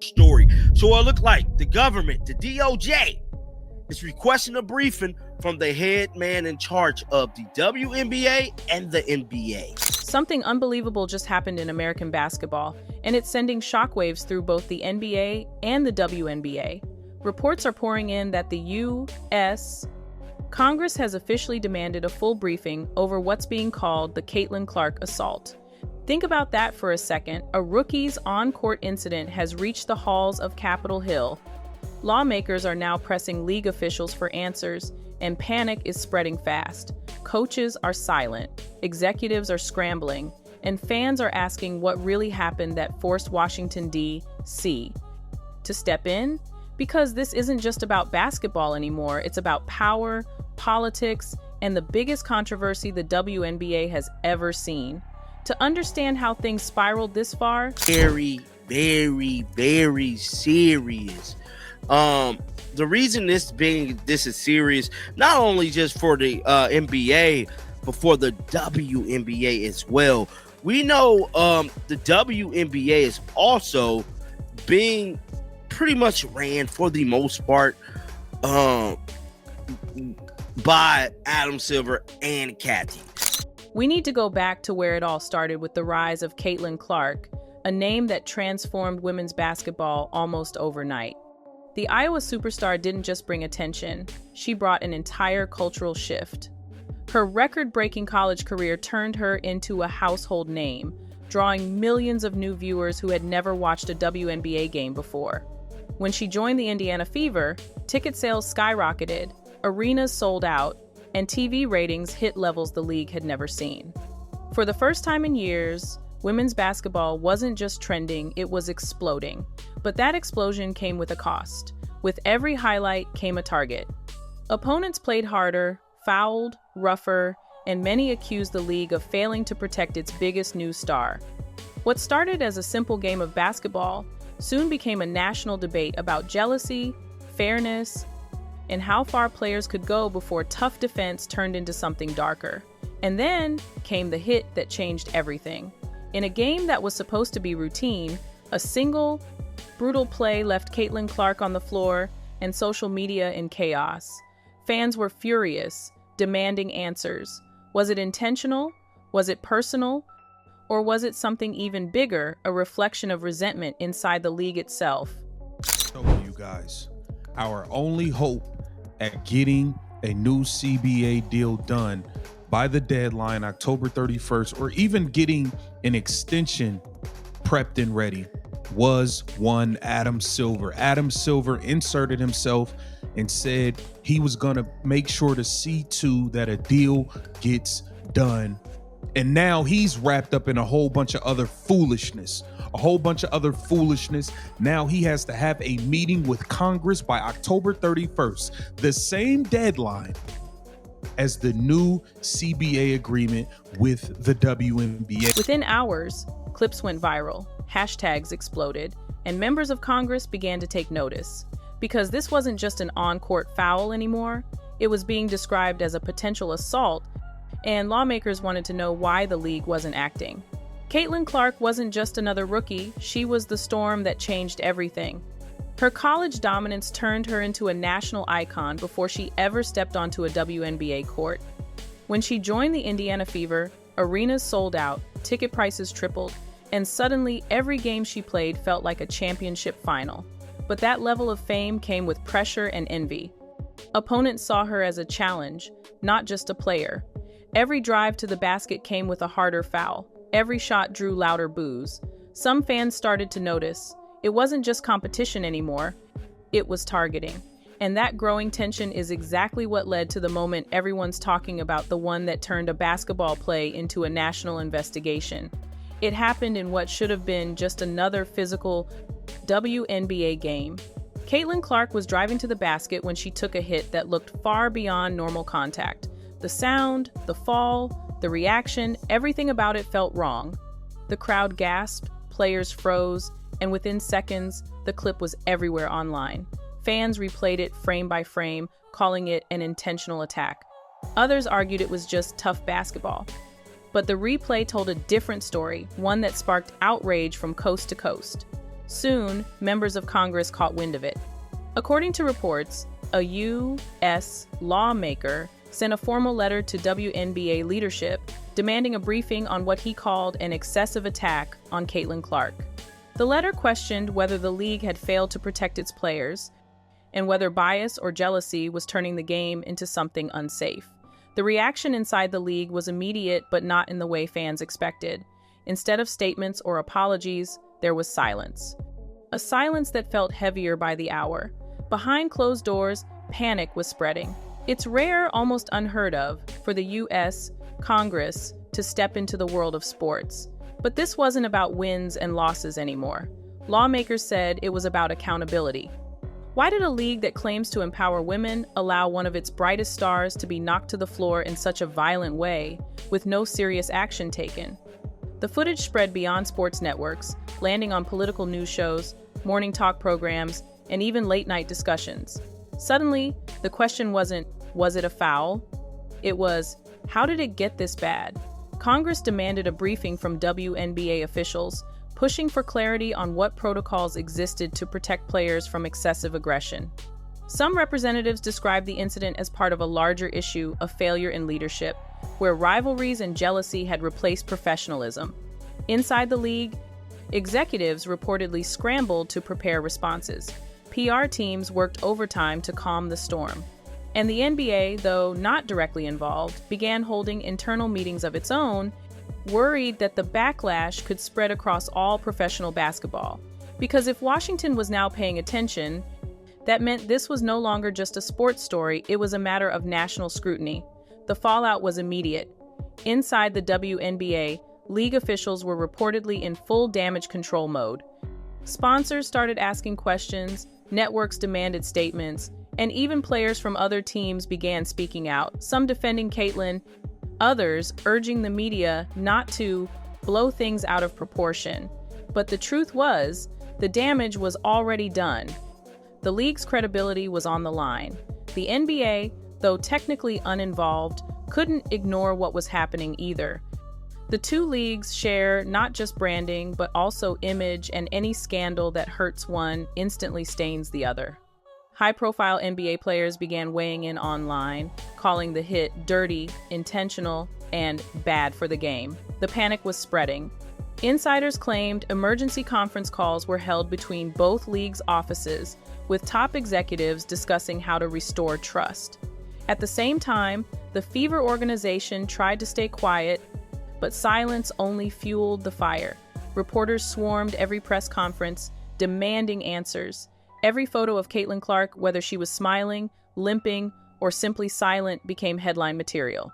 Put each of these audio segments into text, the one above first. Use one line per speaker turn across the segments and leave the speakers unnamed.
story. So it looked like the government, the DOJ, is requesting a briefing from the head man in charge of the WNBA and the NBA.
Something unbelievable just happened in American basketball, and it's sending shockwaves through both the NBA and the WNBA. Reports are pouring in that the U.S. Congress has officially demanded a full briefing over what's being called the Caitlyn Clark assault. Think about that for a second. A rookie's on-court incident has reached the halls of Capitol Hill. Lawmakers are now pressing league officials for answers, and panic is spreading fast. Coaches are silent, executives are scrambling, and fans are asking what really happened that forced Washington, D.C. to step in? Because this isn't just about basketball anymore, it's about power, politics, and the biggest controversy the WNBA has ever seen. To understand how things spiraled this far,
very, very, very serious. The reason this is serious, not only just for the NBA, but for the WNBA as well. We know the WNBA is also being pretty much ran for the most part by Adam Silver and Cathy.
we need to go back to where it all started with the rise of Caitlyn Clark, a name that transformed women's basketball almost overnight. The Iowa superstar didn't just bring attention, she brought an entire cultural shift. Her record-breaking college career turned her into a household name, drawing millions of new viewers who had never watched a WNBA game before. When she joined the Indiana Fever, ticket sales skyrocketed, arenas sold out, and TV ratings hit levels the league had never seen. For the first time in years, women's basketball wasn't just trending, it was exploding. But that explosion came with a cost. With every highlight came a target. Opponents played harder, fouled, rougher, and many accused the league of failing to protect its biggest new star. What started as a simple game of basketball soon became a national debate about jealousy, fairness, and how far players could go before tough defense turned into something darker. And then came the hit that changed everything. In a game that was supposed to be routine, a single, brutal play left Caitlyn Clark on the floor and social media in chaos. Fans were furious, demanding answers. Was it intentional? Was it personal? Or was it something even bigger, a reflection of resentment inside the league itself?
So you guys, our only hope at getting a new CBA deal done by the deadline, October 31st, or even getting an extension prepped and ready, was one Adam Silver. Adam Silver inserted himself and said he was going to make sure to see to that a deal gets done. And now he's wrapped up in a whole bunch of other foolishness. Now he has to have a meeting with Congress by October 31st, the same deadline as the new CBA agreement with the WNBA.
Within hours, clips went viral, hashtags exploded, and members of Congress began to take notice. Because this wasn't just an on-court foul anymore, it was being described as a potential assault, and lawmakers wanted to know why the league wasn't acting. Caitlyn Clark wasn't just another rookie, she was the storm that changed everything. Her college dominance turned her into a national icon before she ever stepped onto a WNBA court. When she joined the Indiana Fever, arenas sold out, ticket prices tripled, and suddenly every game she played felt like a championship final. But that level of fame came with pressure and envy. Opponents saw her as a challenge, not just a player. Every drive to the basket came with a harder foul. Every shot drew louder boos. Some fans started to notice. It wasn't just competition anymore, it was targeting. And that growing tension is exactly what led to the moment everyone's talking about, the one that turned a basketball play into a national investigation. It happened in what should have been just another physical WNBA game. Caitlyn Clark was driving to the basket when she took a hit that looked far beyond normal contact. The sound, the fall, the reaction, everything about it felt wrong. The crowd gasped, players froze, and within seconds, the clip was everywhere online. Fans replayed it frame by frame, calling it an intentional attack. Others argued it was just tough basketball. But the replay told a different story, one that sparked outrage from coast to coast. Soon, members of Congress caught wind of it. According to reports, a U.S. lawmaker sent a formal letter to WNBA leadership demanding a briefing on what he called an excessive attack on Caitlyn Clark. The letter questioned whether the league had failed to protect its players and whether bias or jealousy was turning the game into something unsafe. The reaction inside the league was immediate, but not in the way fans expected. Instead of statements or apologies, there was silence. A silence that felt heavier by the hour. Behind closed doors, panic was spreading. It's rare, almost unheard of, for the U.S. Congress to step into the world of sports. But this wasn't about wins and losses anymore. Lawmakers said it was about accountability. Why did a league that claims to empower women allow one of its brightest stars to be knocked to the floor in such a violent way, with no serious action taken? The footage spread beyond sports networks, landing on political news shows, morning talk programs, and even late-night discussions. Suddenly, the question wasn't, was it a foul? It was, how did it get this bad? Congress demanded a briefing from WNBA officials, pushing for clarity on what protocols existed to protect players from excessive aggression. Some representatives described the incident as part of a larger issue of failure in leadership, where rivalries and jealousy had replaced professionalism. Inside the league, executives reportedly scrambled to prepare responses. PR teams worked overtime to calm the storm. And the NBA, though not directly involved, began holding internal meetings of its own, worried that the backlash could spread across all professional basketball. Because if Washington was now paying attention, that meant this was no longer just a sports story, it was a matter of national scrutiny. The fallout was immediate. Inside the WNBA, league officials were reportedly in full damage control mode. Sponsors started asking questions, networks demanded statements, and even players from other teams began speaking out, some defending Caitlyn, others urging the media not to blow things out of proportion. But the truth was, the damage was already done. The league's credibility was on the line. The NBA, though technically uninvolved, couldn't ignore what was happening either. The two leagues share not just branding, but also image, and any scandal that hurts one instantly stains the other. High-profile NBA players began weighing in online, calling the hit dirty, intentional, and bad for the game. The panic was spreading. Insiders claimed emergency conference calls were held between both leagues' offices, with top executives discussing how to restore trust. At the same time, the Fever organization tried to stay quiet, but silence only fueled the fire. Reporters swarmed every press conference, demanding answers. Every photo of Caitlyn Clark, whether she was smiling, limping, or simply silent, became headline material.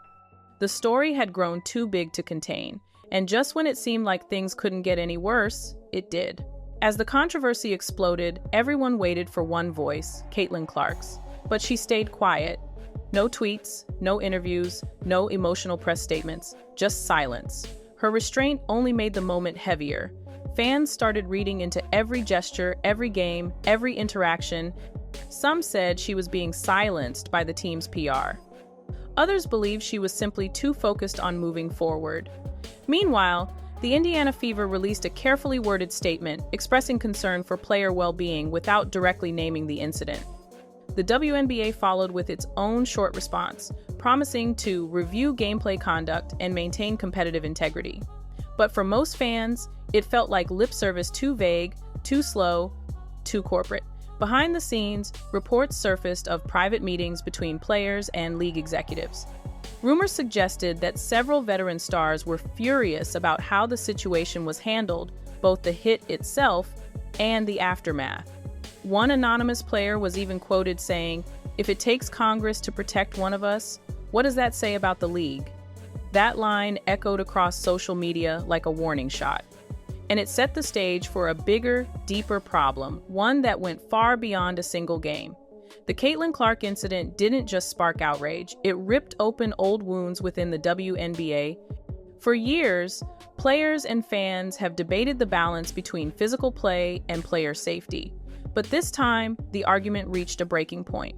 The story had grown too big to contain, and just when it seemed like things couldn't get any worse, it did. As the controversy exploded, everyone waited for one voice, Caitlyn Clark's. But she stayed quiet. No tweets, no interviews, no emotional press statements, just silence. Her restraint only made the moment heavier. Fans started reading into every gesture, every game, every interaction. Some said she was being silenced by the team's PR. Others believed she was simply too focused on moving forward. Meanwhile, the Indiana Fever released a carefully worded statement expressing concern for player well-being without directly naming the incident. The WNBA followed with its own short response, promising to review gameplay conduct and maintain competitive integrity. But for most fans, it felt like lip service too vague, too slow, too corporate. Behind the scenes, reports surfaced of private meetings between players and league executives. Rumors suggested that several veteran stars were furious about how the situation was handled, both the hit itself and the aftermath. One anonymous player was even quoted saying, "If it takes Congress to protect one of us, what does that say about the league?" That line echoed across social media like a warning shot. And it set the stage for a bigger, deeper problem, one that went far beyond a single game. The Caitlyn Clark incident didn't just spark outrage, it ripped open old wounds within the WNBA. For years, players and fans have debated the balance between physical play and player safety. But this time, the argument reached a breaking point.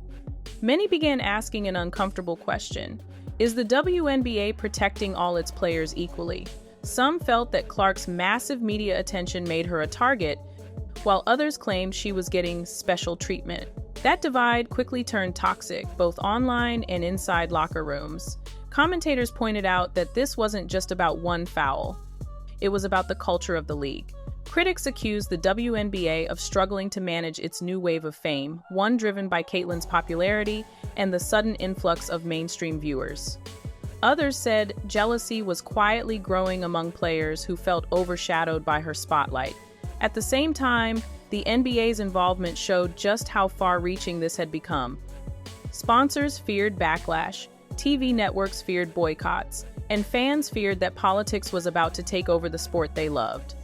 Many began asking an uncomfortable question. Is the WNBA protecting all its players equally? Some felt that Clark's massive media attention made her a target, while others claimed she was getting special treatment. That divide quickly turned toxic, both online and inside locker rooms. Commentators pointed out that this wasn't just about one foul. It was about the culture of the league. Critics accused the WNBA of struggling to manage its new wave of fame, one driven by Caitlyn's popularity and the sudden influx of mainstream viewers. Others said jealousy was quietly growing among players who felt overshadowed by her spotlight. At the same time, the NBA's involvement showed just how far-reaching this had become. Sponsors feared backlash, TV networks feared boycotts, and fans feared that politics was about to take over the sport they loved.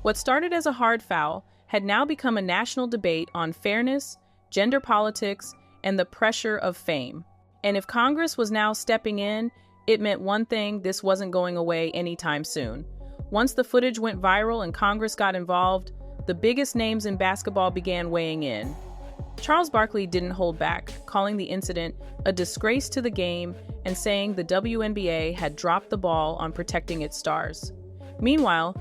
What started as a hard foul had now become a national debate on fairness, gender politics, and the pressure of fame. And if Congress was now stepping in, it meant one thing: this wasn't going away anytime soon. Once the footage went viral and Congress got involved, the biggest names in basketball began weighing in. Charles Barkley didn't hold back, calling the incident a disgrace to the game and saying the WNBA had dropped the ball on protecting its stars. Meanwhile,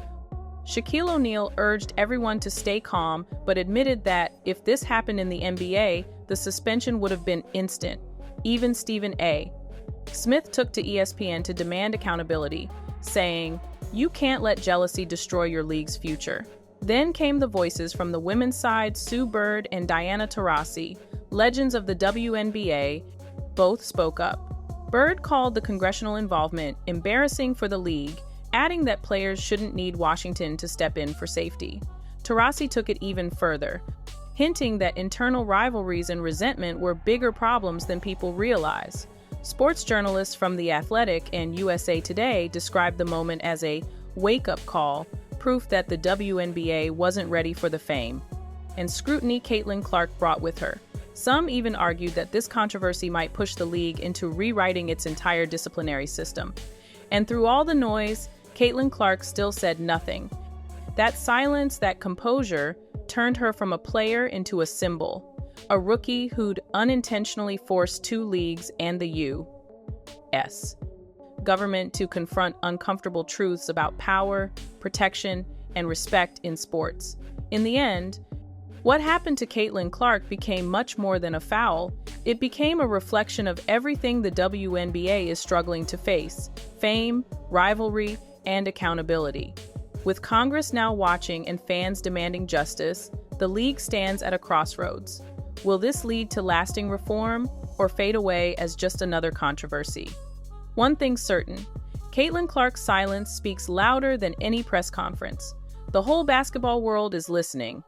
Shaquille O'Neal urged everyone to stay calm, but admitted that if this happened in the NBA, the suspension would have been instant. Even Stephen A. Smith took to ESPN to demand accountability, saying, "You can't let jealousy destroy your league's future." Then came the voices from the women's side. Sue Bird and Diana Taurasi, legends of the WNBA, both spoke up. Bird called the congressional involvement embarrassing for the league, adding that players shouldn't need Washington to step in for safety. Taurasi took it even further, hinting that internal rivalries and resentment were bigger problems than people realize. Sports journalists from The Athletic and USA Today described the moment as a wake-up call, proof that the WNBA wasn't ready for the fame and scrutiny Caitlyn Clark brought with her. Some even argued that this controversy might push the league into rewriting its entire disciplinary system. And through all the noise, Caitlyn Clark still said nothing. That silence, that composure, turned her from a player into a symbol, a rookie who'd unintentionally forced two leagues and the U.S. government to confront uncomfortable truths about power, protection, and respect in sports. In the end, what happened to Caitlyn Clark became much more than a foul. It became a reflection of everything the WNBA is struggling to face: fame, rivalry, and accountability. With Congress now watching and fans demanding justice, the league stands at a crossroads. Will this lead to lasting reform or fade away as just another controversy? One thing's certain: Caitlyn Clark's silence speaks louder than any press conference. The whole basketball world is listening.